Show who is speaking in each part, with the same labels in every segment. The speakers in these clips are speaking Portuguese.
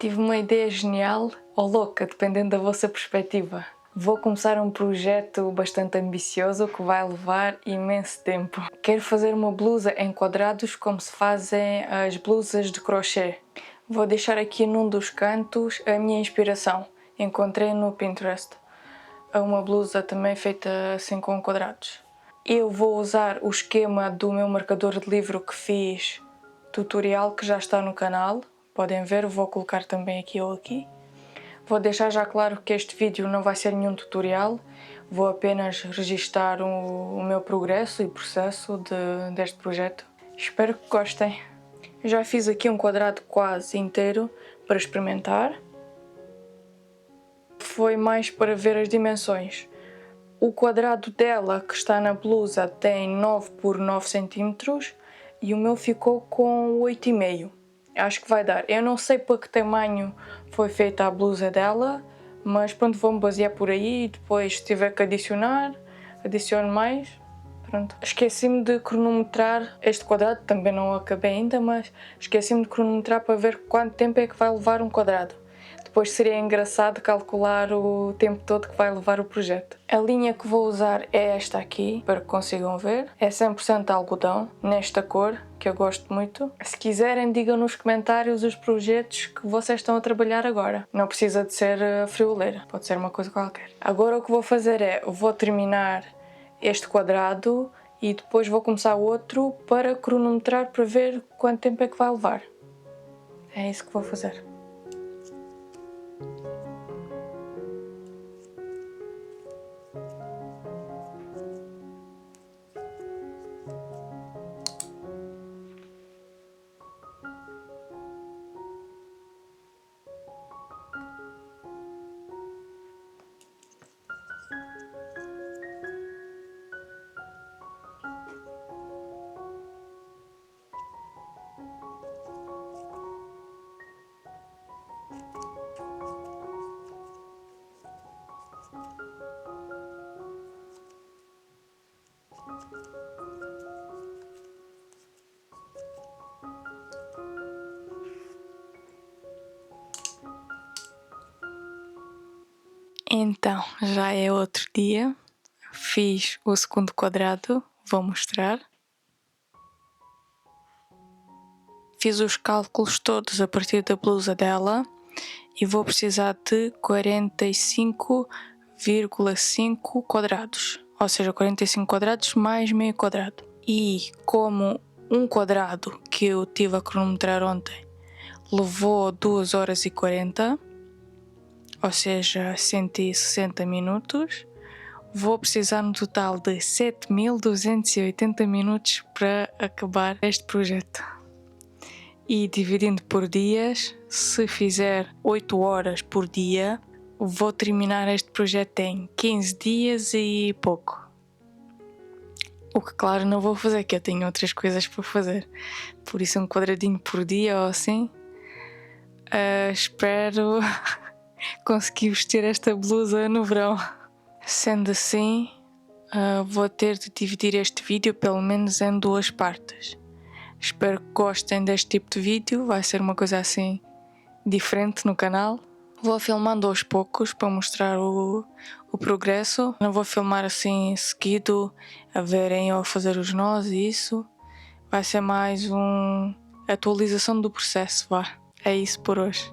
Speaker 1: Tive uma ideia genial ou louca, dependendo da vossa perspectiva. Vou começar um projeto bastante ambicioso que vai levar imenso tempo. Quero fazer uma blusa em quadrados como se fazem as blusas de crochê. Vou deixar aqui num dos cantos a minha inspiração. Encontrei no Pinterest. Uma blusa também feita assim com quadrados. Eu vou usar o esquema do meu marcador de livro que fiz tutorial, que já está no canal. Podem ver, vou colocar também aqui ou aqui. Vou deixar já claro que este vídeo não vai ser nenhum tutorial, vou apenas registar o meu progresso e processo deste projeto. Espero que gostem. Já fiz aqui um quadrado quase inteiro para experimentar. Foi mais para ver as dimensões. O quadrado dela, que está na blusa, tem 9 por 9 cm e o meu ficou com 8,5. Acho que vai dar. Eu não sei para que tamanho foi feita a blusa dela, mas pronto, vou-me basear por aí e depois, se tiver que adicionar, adiciono mais. Pronto. Esqueci-me de cronometrar este quadrado, também não acabei ainda, mas esqueci-me de cronometrar para ver quanto tempo é que vai levar um quadrado. Depois seria engraçado calcular o tempo todo que vai levar o projeto. A linha que vou usar é esta aqui, para que consigam ver. É 100% algodão, nesta cor, que eu gosto muito. Se quiserem, digam nos comentários os projetos que vocês estão a trabalhar agora. Não precisa de ser frioleira, pode ser uma coisa qualquer. Agora o que vou fazer é, vou terminar este quadrado e depois vou começar outro para cronometrar para ver quanto tempo é que vai levar. É isso que vou fazer. Então, já é outro dia, fiz o segundo quadrado, vou mostrar. Fiz os cálculos todos a partir da blusa dela e vou precisar de 45,5 quadrados, ou seja, 45 quadrados mais meio quadrado. E como um quadrado que eu tive a cronometrar ontem levou 2 horas e 40, ou seja, 160 minutos, vou precisar no total de 7.280 minutos para acabar este projeto. E dividindo por dias, se fizer 8 horas por dia, vou terminar este projeto em 15 dias e pouco. O que claro não vou fazer, que eu tenho outras coisas para fazer. Por isso um quadradinho por dia ou assim. Espero conseguir vestir esta blusa no verão. Sendo assim, vou ter de dividir este vídeo pelo menos em 2 partes. Espero que gostem deste tipo de vídeo, vai ser uma coisa assim diferente no canal. Vou filmando aos poucos para mostrar o progresso. Não vou filmar assim seguido, a verem eu a fazer os nós e isso. Vai ser mais uma atualização do processo, vá. É isso por hoje.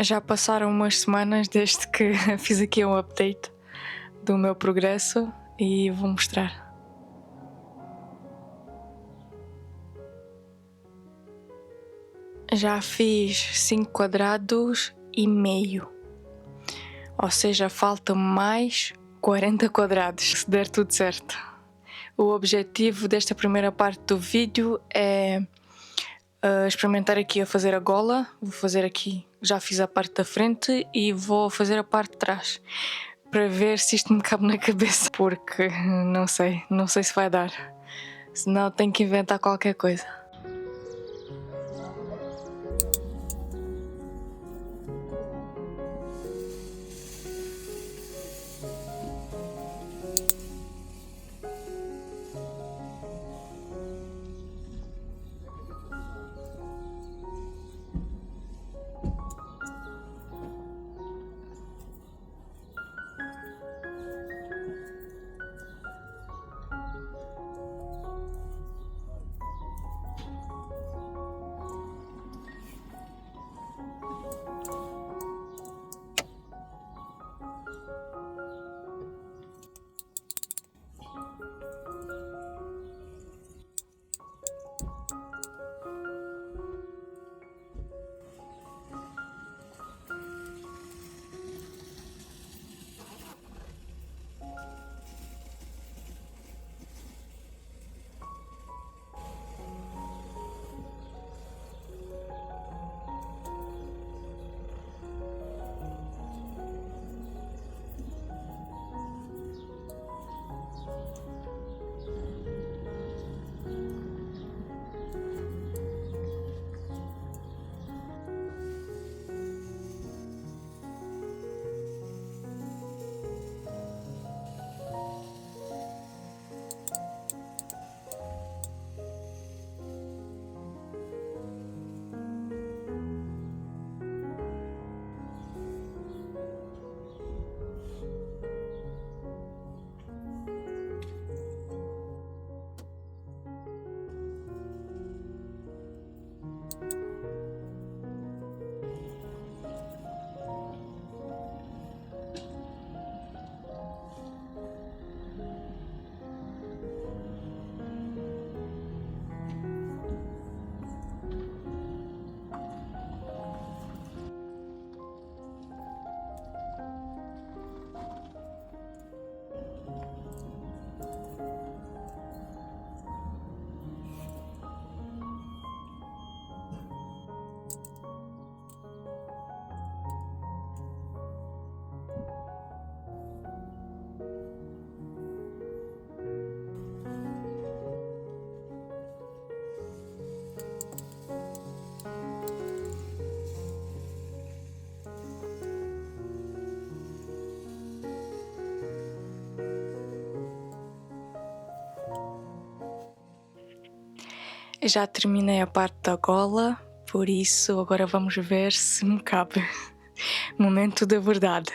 Speaker 1: Já passaram umas semanas desde que fiz aqui um update do meu progresso e vou mostrar. Já fiz 5 quadrados e meio, ou seja, faltam mais 40 quadrados, se der tudo certo. O objetivo desta primeira parte do vídeo é experimentar aqui a fazer a gola. Vou fazer aqui, já fiz a parte da frente e vou fazer a parte de trás para ver se isto me cabe na cabeça, porque não sei se vai dar, senão tenho que inventar qualquer coisa. Já terminei a parte da gola, por isso agora vamos ver se me cabe. Momento da verdade.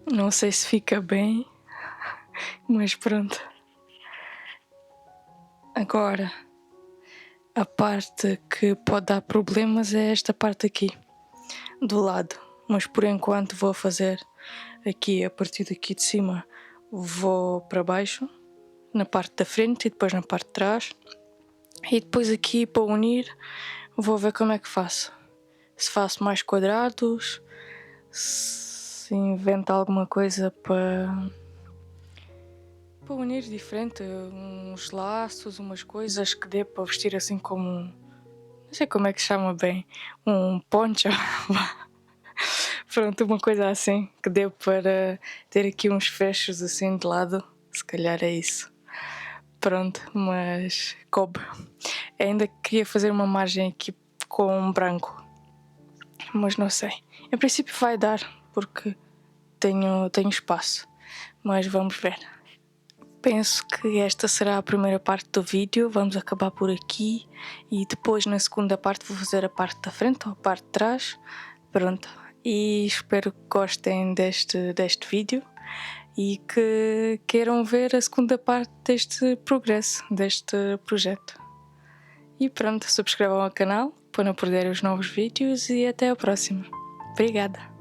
Speaker 1: Não sei se fica bem, mas pronto. Agora, a parte que pode dar problemas é esta parte aqui, do lado. Mas por enquanto vou fazer aqui, a partir daqui de cima, vou para baixo, na parte da frente e depois na parte de trás. E depois aqui para unir, vou ver como é que faço. Se faço mais quadrados, se invento alguma coisa para unir diferente, uns laços, umas coisas que dê para vestir assim como não sei como é que se chama bem, um poncho. Pronto, uma coisa assim que dê para ter aqui uns fechos assim de lado, se calhar é isso. Pronto, mas coube. Ainda queria fazer uma margem aqui com branco, mas não sei. Em princípio vai dar, porque tenho espaço, mas vamos ver. Penso que esta será a primeira parte do vídeo, vamos acabar por aqui e depois na segunda parte vou fazer a parte da frente ou a parte de trás. Pronto, e espero que gostem deste vídeo e que queiram ver a segunda parte deste progresso, deste projeto. E pronto, subscrevam o canal para não perder os novos vídeos e até a próxima. Obrigada!